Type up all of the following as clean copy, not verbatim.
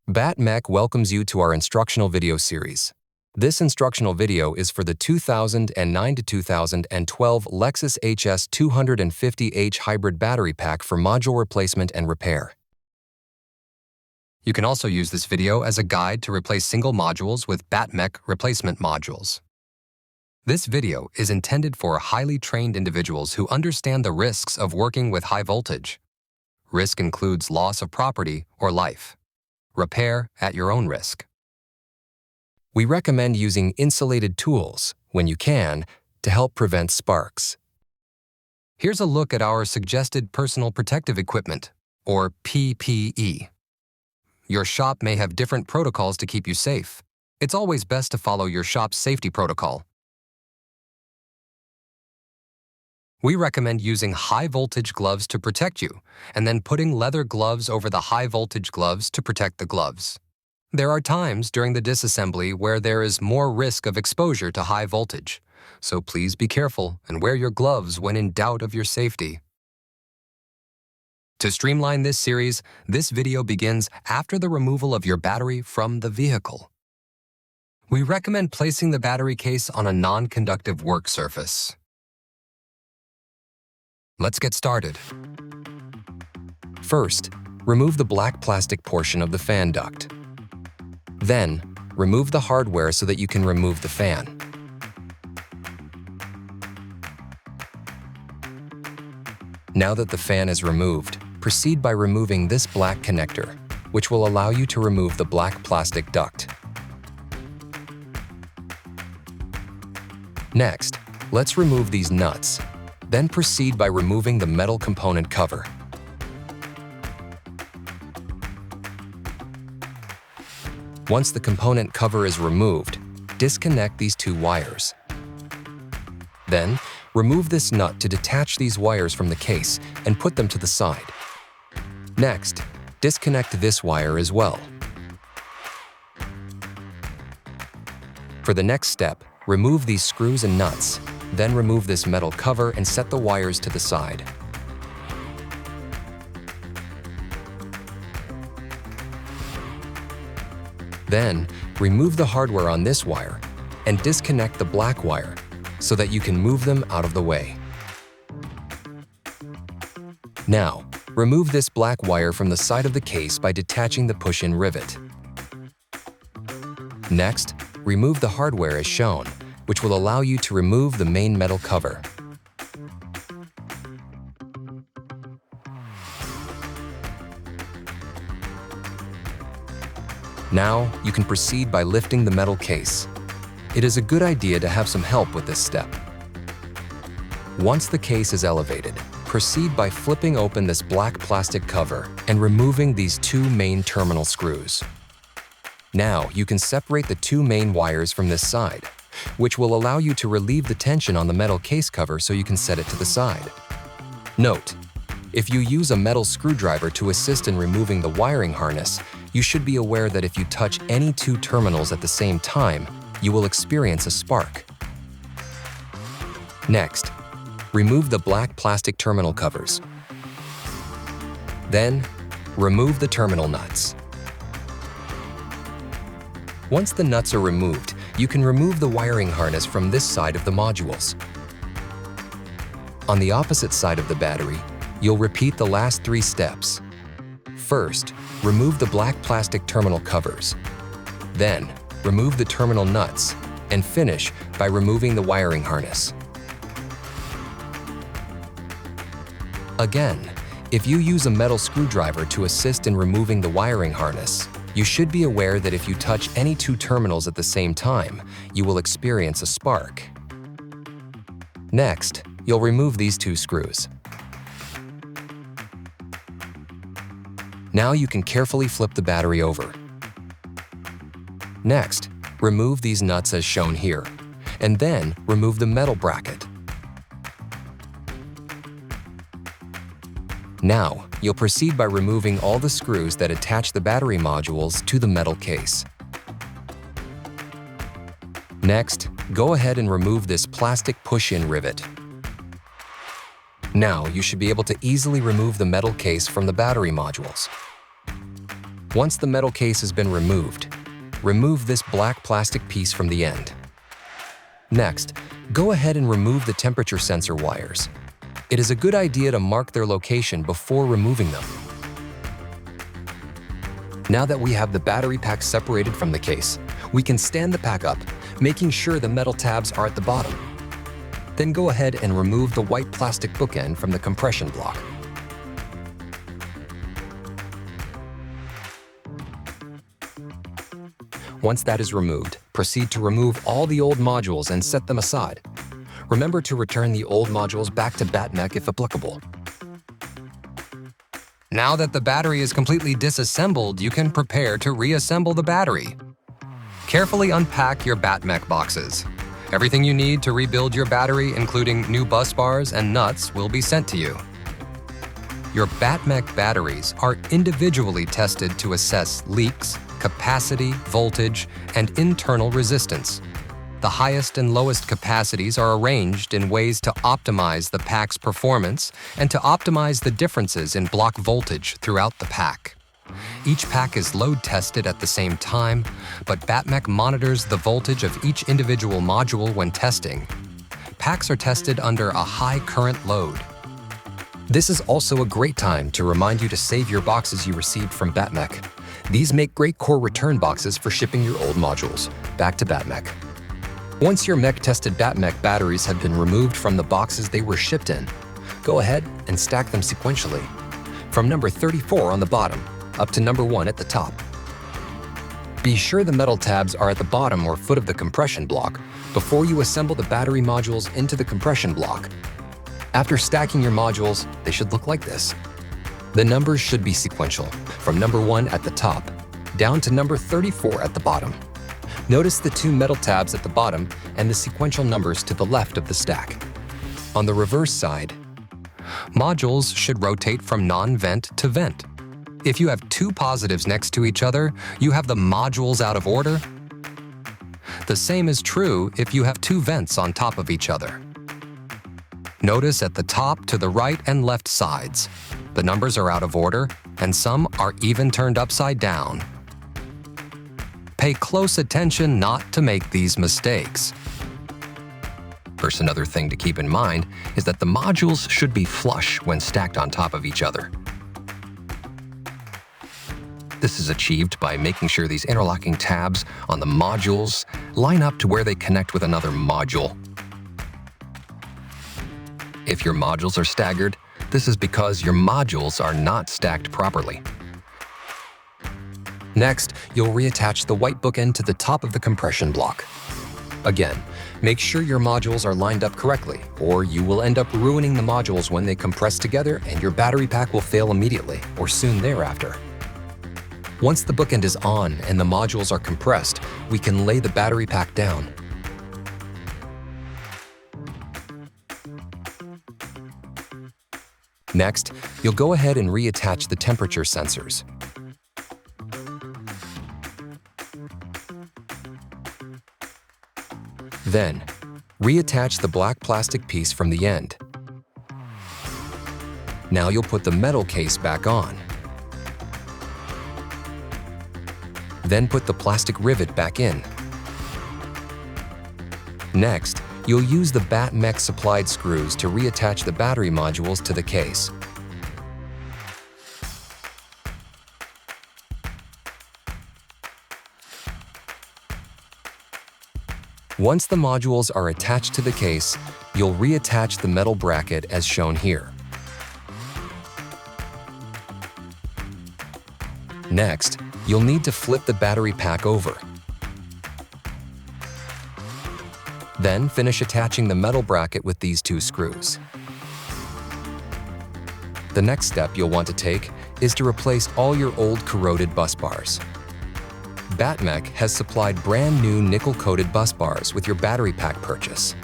BattMech welcomes you to our instructional video series. This instructional video is for the 2009 to 2012 Lexus HS 250h hybrid battery pack for module replacement and repair. You can also use this video as a guide to replace single modules with BattMech replacement modules. This video is intended for highly trained individuals who understand the risks of working with high voltage. Risk includes loss of property or life. Repair at your own risk. We recommend using insulated tools, when you can, to help prevent sparks. Here's a look at our suggested personal protective equipment, or PPE. Your shop may have different protocols to keep you safe. It's always best to follow your shop's safety protocol. We recommend using high-voltage gloves to protect you, and then putting leather gloves over the high-voltage gloves to protect the gloves. There are times during the disassembly where there is more risk of exposure to high voltage, so please be careful and wear your gloves when in doubt of your safety. To streamline this series, this video begins after the removal of your battery from the vehicle. We recommend placing the battery case on a non-conductive work surface. Let's get started. First, remove the black plastic portion of the fan duct. Then, remove the hardware so that you can remove the fan. Now that the fan is removed, proceed by removing this black connector, which will allow you to remove the black plastic duct. Next, let's remove these nuts. Then proceed by removing the metal component cover. Once the component cover is removed, disconnect these two wires. Then, remove this nut to detach these wires from the case and put them to the side. Next, disconnect this wire as well. For the next step, remove these screws and nuts. Then remove this metal cover and set the wires to the side. Then, remove the hardware on this wire and disconnect the black wire so that you can move them out of the way. Now, remove this black wire from the side of the case by detaching the push-in rivet. Next, remove the hardware as shown, which will allow you to remove the main metal cover. Now, you can proceed by lifting the metal case. It is a good idea to have some help with this step. Once the case is elevated, proceed by flipping open this black plastic cover and removing these two main terminal screws. Now, you can separate the two main wires from this side, which will allow you to relieve the tension on the metal case cover so you can set it to the side. Note: if you use a metal screwdriver to assist in removing the wiring harness, you should be aware that if you touch any two terminals at the same time, you will experience a spark. Next, remove the black plastic terminal covers. Then, remove the terminal nuts. Once the nuts are removed, you can remove the wiring harness from this side of the modules. On the opposite side of the battery, you'll repeat the last three steps. First, remove the black plastic terminal covers. Then, remove the terminal nuts, and finish by removing the wiring harness. Again, if you use a metal screwdriver to assist in removing the wiring harness, you should be aware that if you touch any two terminals at the same time, you will experience a spark. Next, you'll remove these two screws. Now you can carefully flip the battery over. Next, remove these nuts as shown here, and then remove the metal bracket. Now, you'll proceed by removing all the screws that attach the battery modules to the metal case. Next, go ahead and remove this plastic push-in rivet. Now, you should be able to easily remove the metal case from the battery modules. Once the metal case has been removed, remove this black plastic piece from the end. Next, go ahead and remove the temperature sensor wires. It is a good idea to mark their location before removing them. Now that we have the battery pack separated from the case, we can stand the pack up, making sure the metal tabs are at the bottom. Then go ahead and remove the white plastic bookend from the compression block. Once that is removed, proceed to remove all the old modules and set them aside. Remember to return the old modules back to BattMech if applicable. Now that the battery is completely disassembled, you can prepare to reassemble the battery. Carefully unpack your BattMech boxes. Everything you need to rebuild your battery, including new bus bars and nuts, will be sent to you. Your BattMech batteries are individually tested to assess leaks, capacity, voltage, and internal resistance. The highest and lowest capacities are arranged in ways to optimize the pack's performance and to optimize the differences in block voltage throughout the pack. Each pack is load tested at the same time, but BattMech monitors the voltage of each individual module when testing. Packs are tested under a high current load. This is also a great time to remind you to save your boxes you received from BattMech. These make great core return boxes for shipping your old modules back to BattMech. Once your mech-tested BattMech batteries have been removed from the boxes they were shipped in, go ahead and stack them sequentially, from number 34 on the bottom up to number 1 at the top. Be sure the metal tabs are at the bottom or foot of the compression block before you assemble the battery modules into the compression block. After stacking your modules, they should look like this. The numbers should be sequential, from number 1 at the top, down to number 34 at the bottom. Notice the 2 metal tabs at the bottom and the sequential numbers to the left of the stack. On the reverse side, modules should rotate from non-vent to vent. If you have 2 positives next to each other, you have the modules out of order. The same is true if you have 2 vents on top of each other. Notice at the top to the right and left sides, the numbers are out of order, and some are even turned upside down. Pay close attention not to make these mistakes. First, another thing to keep in mind is that the modules should be flush when stacked on top of each other. This is achieved by making sure these interlocking tabs on the modules line up to where they connect with another module. If your modules are staggered, this is because your modules are not stacked properly. Next, you'll reattach the white bookend to the top of the compression block. Again, make sure your modules are lined up correctly, or you will end up ruining the modules when they compress together and your battery pack will fail immediately or soon thereafter. Once the bookend is on and the modules are compressed, we can lay the battery pack down. Next, you'll go ahead and reattach the temperature sensors. Then, reattach the black plastic piece from the end. Now you'll put the metal case back on. Then put the plastic rivet back in. Next, you'll use the BattMech supplied screws to reattach the battery modules to the case. Once the modules are attached to the case, you'll reattach the metal bracket as shown here. Next, you'll need to flip the battery pack over. Then finish attaching the metal bracket with these 2 screws. The next step you'll want to take is to replace all your old corroded bus bars. BattMech has supplied brand new nickel-coated bus bars with your battery pack purchase.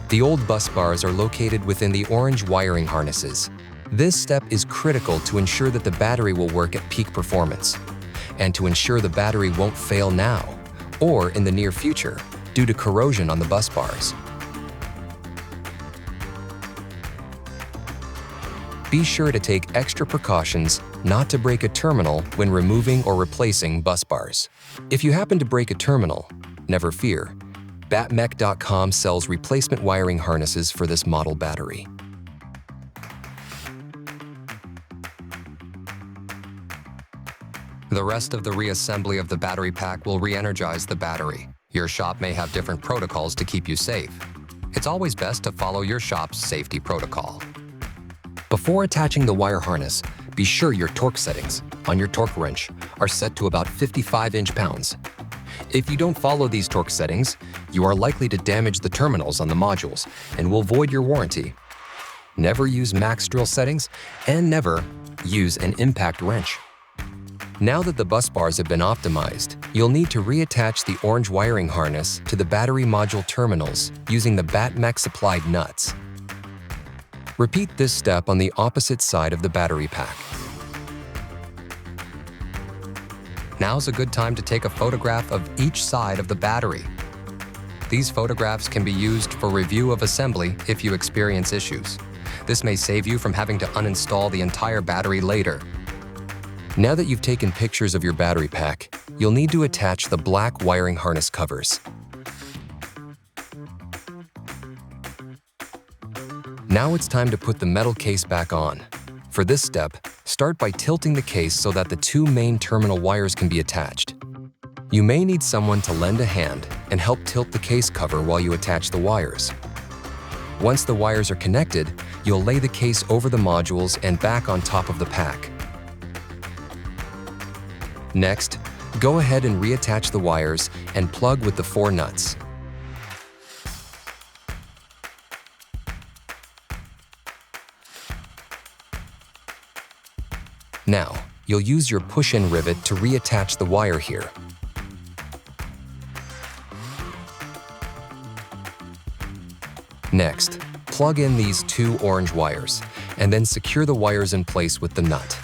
The old bus bars are located within the orange wiring harnesses. This step is critical to ensure that the battery will work at peak performance, and to ensure the battery won't fail now or in the near future due to corrosion on the bus bars. Be sure to take extra precautions not to break a terminal when removing or replacing bus bars. If you happen to break a terminal, never fear. BattMech.com sells replacement wiring harnesses for this model battery. The rest of the reassembly of the battery pack will re-energize the battery. Your shop may have different protocols to keep you safe. It's always best to follow your shop's safety protocol. Before attaching the wire harness, be sure your torque settings on your torque wrench are set to about 55 inch-pounds. If you don't follow these torque settings, you are likely to damage the terminals on the modules and will void your warranty. Never use max drill settings and never use an impact wrench. Now that the bus bars have been optimized, you'll need to reattach the orange wiring harness to the battery module terminals using the BattMech supplied nuts. Repeat this step on the opposite side of the battery pack. Now's a good time to take a photograph of each side of the battery. These photographs can be used for review of assembly if you experience issues. This may save you from having to uninstall the entire battery later. Now that you've taken pictures of your battery pack, you'll need to attach the black wiring harness covers. Now it's time to put the metal case back on. For this step, start by tilting the case so that the two main terminal wires can be attached. You may need someone to lend a hand and help tilt the case cover while you attach the wires. Once the wires are connected, you'll lay the case over the modules and back on top of the pack. Next, go ahead and reattach the wires and plug with the 4 nuts. Now, you'll use your push-in rivet to reattach the wire here. Next, plug in these 2 orange wires, and then secure the wires in place with the nut.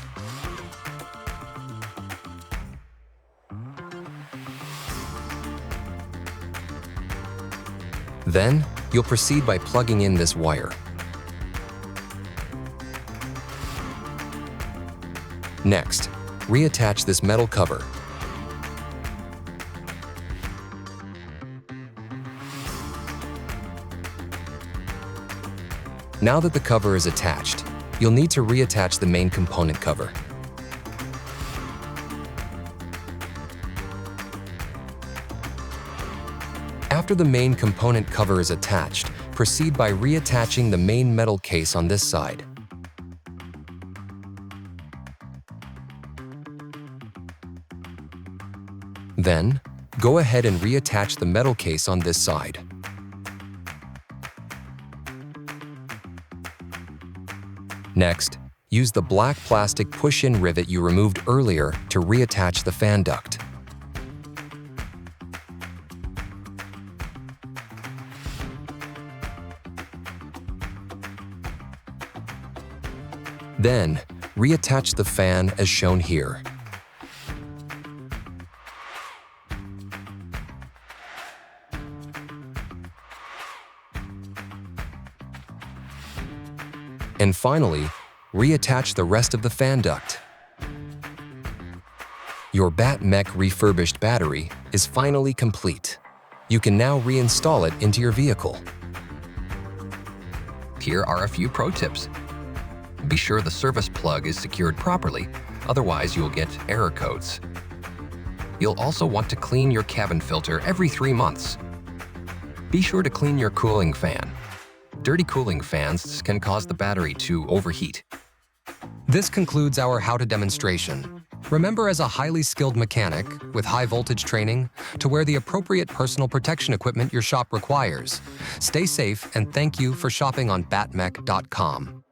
Then, you'll proceed by plugging in this wire. Next, reattach this metal cover. Now that the cover is attached, you'll need to reattach the main component cover. After the main component cover is attached, proceed by reattaching the main metal case on this side. Then, go ahead and reattach the metal case on this side. Next, use the black plastic push-in rivet you removed earlier to reattach the fan duct. Then, reattach the fan as shown here. And finally, reattach the rest of the fan duct. Your BattMech refurbished battery is finally complete. You can now reinstall it into your vehicle. Here are a few pro tips. Be sure the service plug is secured properly, otherwise you'll get error codes. You'll also want to clean your cabin filter every 3 months. Be sure to clean your cooling fan. Dirty cooling fans can cause the battery to overheat. This concludes our how-to demonstration. Remember, as a highly skilled mechanic with high voltage training, to wear the appropriate personal protection equipment your shop requires. Stay safe, and thank you for shopping on BattMech.com.